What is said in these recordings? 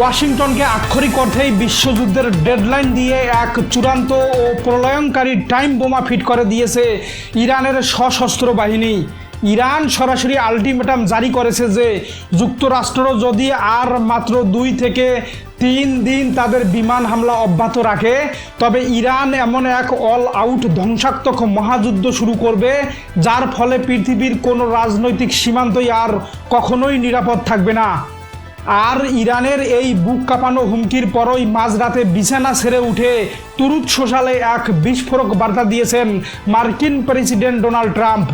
ওয়াশিংটনকে আক্ষরিক অর্থেই বিশ্বযুদ্ধের ডেডলাইন দিয়ে এক চূড়ান্ত ও প্রলয়ঙ্কারী টাইম বোমা ফিট করে দিয়েছে ইরানের সশস্ত্র বাহিনী। ইরান সরাসরি আলটিমেটাম জারি করেছে যে যুক্তরাষ্ট্র যদি আর মাত্র 2 থেকে 3 দিন তাদের বিমান হামলা অব্যাহত রাখে, তবে ইরান এমন এক অল আউট ধ্বংসাত্মক মহাযুদ্ধ শুরু করবে যার ফলে পৃথিবীর কোনো রাজনৈতিক সীমান্তই আর কখনোই নিরাপদ থাকবে না। আর ইরানের এই বুক কাঁপানো হুমকির পরই মাঝরাতে বিছানা ছেড়ে উঠে ট্রুথ সোশ্যালে এক বিস্ফোরক বার্তা দিয়েছেন মার্কিন প্রেসিডেন্ট ডোনাল্ড ট্রাম্প,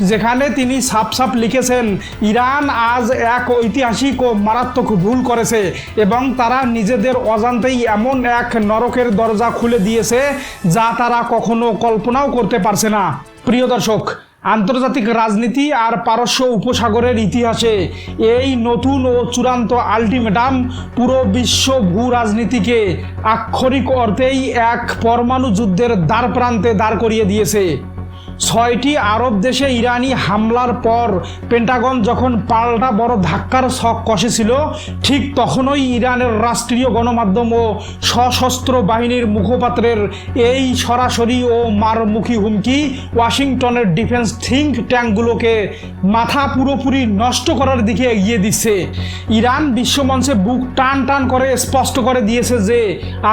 যেখানে তিনি সাফ লিখেছেন ইরান আজ এক ঐতিহাসিক ও মারাত্মক ভুল করেছে এবং তারা নিজেদের অজান্তেই এমন এক নরকের দরজা খুলে দিয়েছে যা তারা কখনো কল্পনাও করতে পারছে না। প্রিয় দর্শক, আন্তর্জাতিক রাজনীতি আর পারস্য উপসাগরের ইতিহাসে এই নতুন ও চূড়ান্ত আলটিমেটাম পুরো বিশ্ব ভূ রাজনীতিকে আক্ষরিক অর্থেই এক পরমাণু যুদ্ধের দ্বারপ্রান্তে দাঁড় করিয়ে দিয়েছে। 6টি আরব দেশে ইরানি হামলার পর পেন্টাগন যখন পাল্টা বড় ধাক্কার ছক কষেছিল, ঠিক তখনই ইরানের রাষ্ট্রীয় গণমাধ্যম ও সশস্ত্র বাহিনীর মুখপাত্রের এই সরাসরি ও মারমুখী হুমকি ওয়াশিংটনের ডিফেন্স থিঙ্ক ট্যাঙ্কগুলোকে মাথা পুরোপুরি নষ্ট করার দিকে এগিয়ে দিচ্ছে। ইরান বিশ্বমঞ্চে বুক টান টান করে স্পষ্ট করে দিয়েছে যে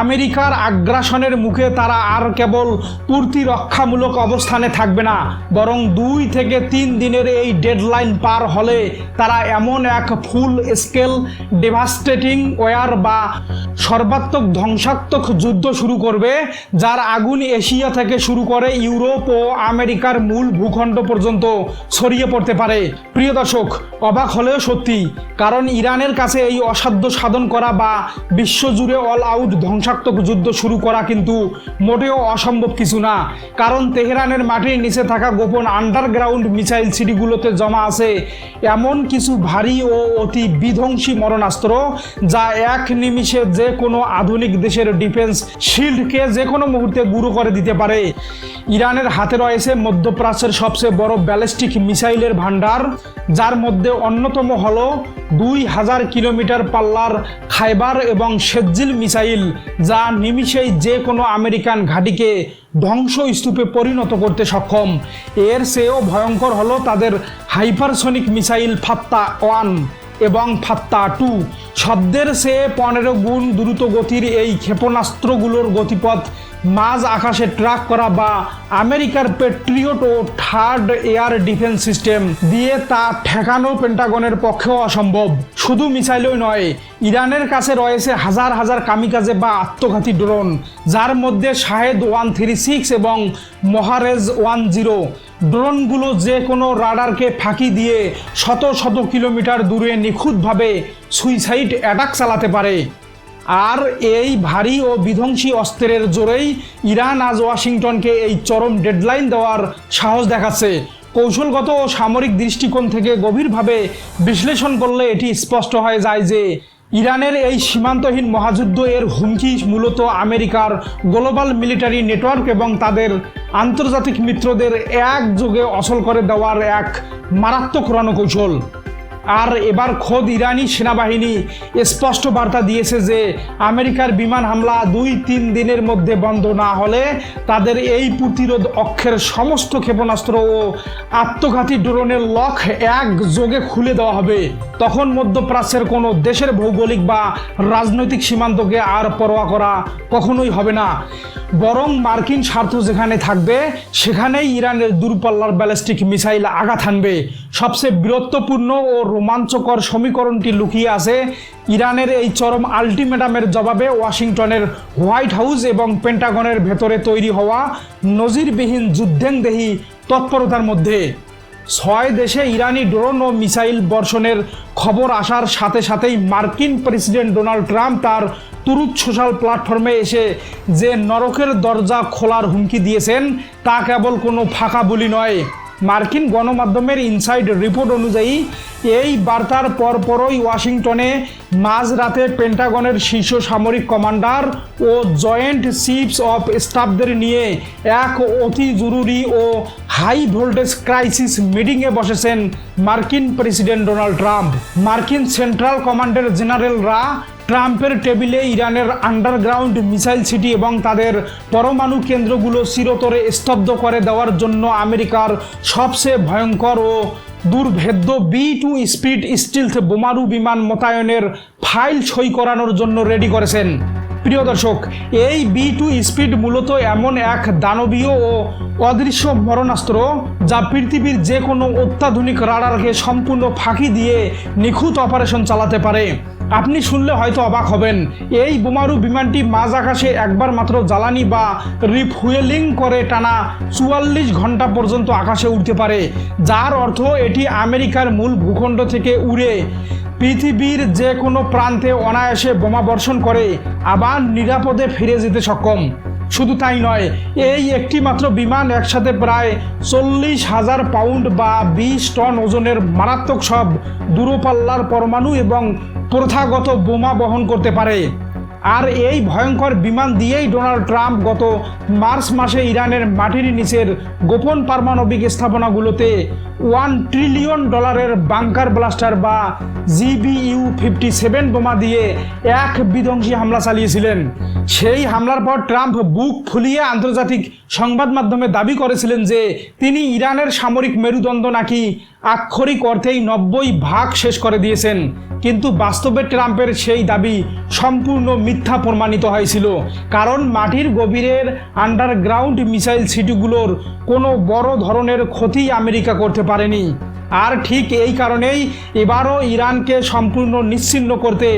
আমেরিকার আগ্রাসনের মুখে তারা আর কেবল প্রতিরক্ষামূলক অবস্থানে থাকবে না, বরং 2 থেকে 3 দিনের এই ডেডলাইন পার হলে তারা এমন এক ফুল স্কেল ডেভাস্টেটিং ওয়ার বা সর্বাত্মক ধ্বংসাত্মক যুদ্ধ শুরু করবে যার আগুন এশিয়া থেকে শুরু করে ইউরোপ ও আমেরিকার মূল ভূখণ্ড পর্যন্ত ছড়িয়ে পড়তে পারে। প্রিয় দর্শক, অবাক হলেও সত্যি, কারণ ইরানের কাছে এই অসাধ্য সাধন করা বা বিশ্বজুড়ে অল আউট ধ্বংসাত্মক যুদ্ধ শুরু করা কিন্তু মোটেও অসম্ভব কিছু না। কারণ তেহরানের মাটির নিচে থাকা গোপন আন্ডারগ্রাউন্ড মিসাইল সিটিগুলোতে জমা আছে এমন কিছু ভারী ও অতি বিধ্বংসী মরণাস্ত্র যা এক নিমিষে যে কোনো আধুনিক দেশের ডিফেন্স শিল্ডকে যে কোনো মুহূর্তে গুঁড়ো করে দিতে পারে। ইরানের হাতে রয়েছে মধ্যপ্রাচ্যের সবচেয়ে বড় ব্যালিস্টিক মিসাইলের ভান্ডার, যার মধ্যে অন্যতম হল 2000 কিলোমিটার পাল্লার খাইবার এবং শেজ্জিল মিসাইল, যা নিমিষেই যে কোনো আমেরিকান ঘাঁটিকে ধ্বংসস্তূপে পরিণত করতে সক্ষম। এর চেয়েও ভয়ঙ্কর হলো তাদের হাইপারসনিক মিসাইল ফাত্তা-1 এবং ফাত্তা-2। শব্দের চেয়ে 15 গুণ দ্রুত গতির এই ক্ষেপণাস্ত্রগুলোর গতিপথ মাঝ আকাশে ট্র্যাক করা বা আমেরিকার পেট্রিয়ট ও থার্ড এয়ার ডিফেন্স সিস্টেম দিয়ে তা ঠেকানো পেন্টাগনের পক্ষেও অসম্ভব। শুধু মিসাইলই নয়, ইরানের কাছে রয়েছে হাজার হাজার কামিকাজে বা আত্মঘাতী ড্রোন, যার মধ্যে শাহেদ 136 এবং মহারেজ 10। ড্রোনগুলো যে কোনো রাডারকে ফাঁকি দিয়ে শত শত কিলোমিটার দূরে নিখুঁতভাবে সুইসাইড অ্যাটাক চালাতে পারে। আর এই ভারী ও বিধ্বংসী অস্ত্রের জোরেই ইরান আজ ওয়াশিংটনকে এই চরম ডেডলাইন দেওয়ার সাহস দেখাচ্ছে। কৌশলগত ও সামরিক দৃষ্টিকোণ থেকে গভীরভাবে বিশ্লেষণ করলে এটি স্পষ্ট হয়ে যায় যে ইরানের এই সীমান্তহীন মহাযুদ্ধ এর হুমকি মূলত আমেরিকার গ্লোবাল মিলিটারি নেটওয়ার্ক এবং তাদের আন্তর্জাতিক মিত্রদের একযোগে অচল করে দেওয়ার এক মারাত্মক রণকৌশল। আর এবার খোদ ইরানি সেনাবাহিনী স্পষ্ট বার্তা দিয়েছে যে আমেরিকার বিমান হামলা 2-3 দিনের মধ্যে বন্ধ না হলে তাদের এই প্রতিরোধ অক্ষের সমস্ত ক্ষেপণাস্ত্র ও আত্মঘাতী ড্রোনের লক একযোগে খুলে দেওয়া হবে। তখন মধ্যপ্রাচ্যের কোনো দেশের ভৌগোলিক বা রাজনৈতিক সীমান্তকে আর পরোয়া করা কখনোই হবে না, বরং মার্কিন স্বার্থ যেখানে থাকবে সেখানেই ইরানের দূরপাল্লার ব্যালিস্টিক মিসাইল আঘাত হানবে। সবচেয়ে বীরত্বপূর্ণ ও রোমাঞ্চকর সমীকরণটি লুকিয়ে আছে ইরানের এই চরম আলটিমেটামের জবাবে ওয়াশিংটনের হোয়াইট হাউস এবং পেন্টাগনের ভেতরে তৈরি হওয়া নজিরবিহীন যুদ্ধেংদেহী তৎপরতার মধ্যে। 6 দেশে ইরানি ড্রোন ও মিসাইল বর্ষণের খবর আসার সাথে সাথেই মার্কিন প্রেসিডেন্ট ডোনাল্ড ট্রাম্প তার ট্রুথ সোশ্যাল প্ল্যাটফর্মে এসে যে নরকের দরজা খোলার হুমকি দিয়েছেন তা কেবল কোনো ফাঁকা বুলি নয়। মার্কিন গণমাধ্যমের ইনসাইড রিপোর্ট অনুযায়ী এই বার্তার পরপরই ওয়াশিংটনে মাঝরাতে পেন্টাগনের শীর্ষ সামরিক কমান্ডার ও জয়েন্ট চিফস অফ স্টাফদের নিয়ে এক অতি জরুরি ও হাই ভোল্টেজ ক্রাইসিস মিটিংয়ে বসেছেন মার্কিন প্রেসিডেন্ট ডোনাল্ড ট্রাম্প। মার্কিন সেন্ট্রাল কমান্ডের জেনারেলরা ট্রাম্পের টেবিলে ইরানের আন্ডারগ্রাউন্ড মিসাইল সিটি এবং তাদের পরমাণু কেন্দ্রগুলো চিরতরে স্তব্ধ করে দেওয়ার জন্য আমেরিকার সবচেয়ে ভয়ঙ্কর ও দুর্ভেদ্য B2 স্পিড স্টিলথ বোমারু বিমান মোতায়েনের ফাইল সই করানোর জন্য রেডি করেছেন। প্রিয় দর্শক, এই B2 স্পিড মূলত এমন এক দানবীয় ও অদৃশ্য মরণাস্ত্র যা পৃথিবীর যে কোনো অত্যাধুনিক রাডারকে সম্পূর্ণ ফাঁকি দিয়ে নিখুঁত অপারেশন চালাতে পারে। আপনি শুনলে হয়তো অবাক হবেন, এই বোমারু বিমানটি মাঝ আকাশে একবার মাত্র জ্বালানি বা রিফুয়েলিং করে টানা 44 ঘন্টা পর্যন্ত আকাশে উঠতে পারে, যার অর্থ এটি আমেরিকার মূল ভূখণ্ড থেকে উড়ে পৃথিবীর যে কোনো প্রান্তে অনায়াসে বোমা বর্ষণ করে আবার নিরাপদে ফিরে যেতে সক্ষম। শুধু তাই নয়, এই একটি মাত্র বিমান একসাথে প্রায় 40,000 পাউন্ড বা 20 টন ওজনের মারাত্মক সব দূরপাল্লার পরমাণু এবং প্রথাগত বোমা বহন করতে পারে। আর এই ভয়ঙ্কর বিমান দিয়েই ডোনাল্ড ট্রাম্প গত মার্চ মাসে ইরানের মাটির নিচের গোপন পারমাণবিক স্থাপনাগুলোতে $1 ট্রিলিয়ন বাংকার ব্লাস্টার বা GBU-57 বোমা দিয়ে এক বিধ্বংসী হামলা চালিয়েছিলেন। সেই হামলার পর ট্রাম্প বুক ফুলিয়ে আন্তর্জাতিক সংবাদ মাধ্যমে দাবি করেছিলেন যে তিনি ইরানের সামরিক মেরুদণ্ড নাকি আক্ষরিক অর্থেই 90 শেষ করে দিয়েছেন। কিন্তু বাস্তবে ট্রাম্পের সেই দাবি সম্পূর্ণ মিথ্যা প্রমাণিত হয়েছিল, কারণ মাটির গভীরের আন্ডারগ্রাউন্ড মিসাইল সিটিগুলোর কোনো বড় ধরনের ক্ষতি আমেরিকা করতে পারেনি। আর ঠিক এই কারণেই এবারও ইরানকে সম্পূর্ণ নিশ্চিহ্ন করতে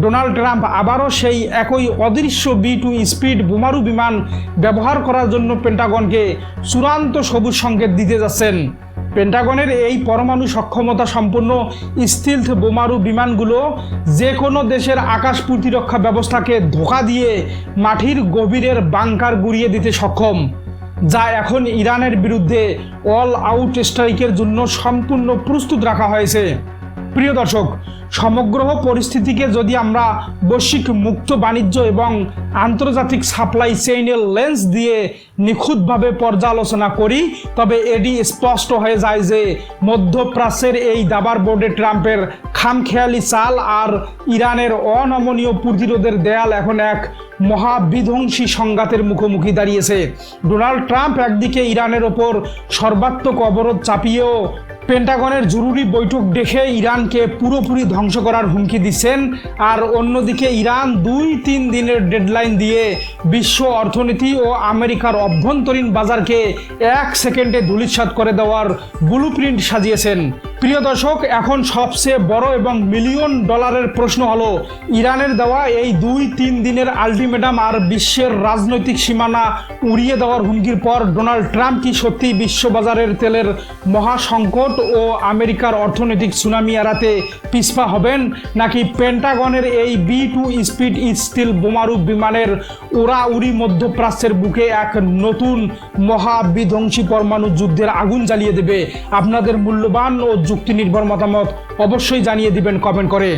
ডোনাল্ড ট্রাম্প আবারও সেই একই অদৃশ্য B2 স্পিড বোমারু বিমান ব্যবহার করার জন্য পেন্টাগনকে চূড়ান্ত সবুজ সংকেত দিতে যাচ্ছেন। পেন্টাগনের এই পরমাণু সক্ষমতা সম্পন্ন স্টিলথ বোমারু বিমানগুলো যে কোনো দেশের আকাশ প্রতিরক্ষা ব্যবস্থাকে ধোঁকা দিয়ে মাটির গভীরের বাংকার গুড়িয়ে দিতে সক্ষম, যা এখন ইরানের বিরুদ্ধে অল আউট স্ট্রাইকের জন্য সম্পূর্ণ প্রস্তুত রাখা হয়েছে। প্রিয় দর্শক, সমগ্র পরিস্থিতিকে যদি আমরা বৈশ্বিক মুক্ত বাণিজ্য এবং আন্তর্জাতিক সাপ্লাই চেইনের লেন্স দিয়ে নিখুঁতভাবে পর্যালোচনা করি, তবে এটি স্পষ্ট হয়ে যায় যে মধ্যপ্রাচ্যের এই দাবার বোর্ডে ট্রাম্পের খামখেয়ালি চাল আর ইরানের অনমনীয় প্রতিরোধের দেয়াল এখন এক মহাবিধ্বংসী সংঘাতের মুখোমুখি দাঁড়িয়েছে। ডোনাল্ড ট্রাম্প একদিকে ইরানের ওপর সর্বাত্মক অবরোধ চাপিয়েও পেন্টাগনের জরুরি বৈঠক ডেকে ইরানকে পুরোপুরি ধ্বংস করার হুমকি দিচ্ছেন, আর অন্যদিকে ইরান 2-3 দিনের ডেডলাইন দিয়ে বিশ্ব অর্থনীতি ও আমেরিকার অভ্যন্তরীণ বাজারকে 1 সেকেন্ডে ধূলিসাৎ করে দেওয়ার ব্লুপ্রিন্ট সাজিয়েছেন। প্রিয় দর্শক, এখন সবচেয়ে বড় এবং $মিলিয়ন প্রশ্ন হলো, ইরানের দেওয়া এই 2-3 দিনের আলটিমেটাম আর বিশ্বের রাজনৈতিক সীমানা উড়িয়ে দেওয়ার হুমকির পর ডোনাল্ড ট্রাম্প কি সত্যি বিশ্ববাজারের তেলের মহাসংকট ও আমেরিকার অর্থনৈতিক সুনামি এড়াতে পিছপা হবেন, নাকি পেন্টাগনের এই B2 স্পিড স্টিল বোমারু বিমানের উড়াউড়ি মধ্যপ্রাচ্যের বুকে এক নতুন মহাবিধ্বংসী পরমাণু যুদ্ধের আগুন জ্বালিয়ে দেবে? আপনাদের মূল্যবান ও যুক্তি নির্ভর মতামত অবশ্যই জানিয়ে দিবেন কমেন্ট করে।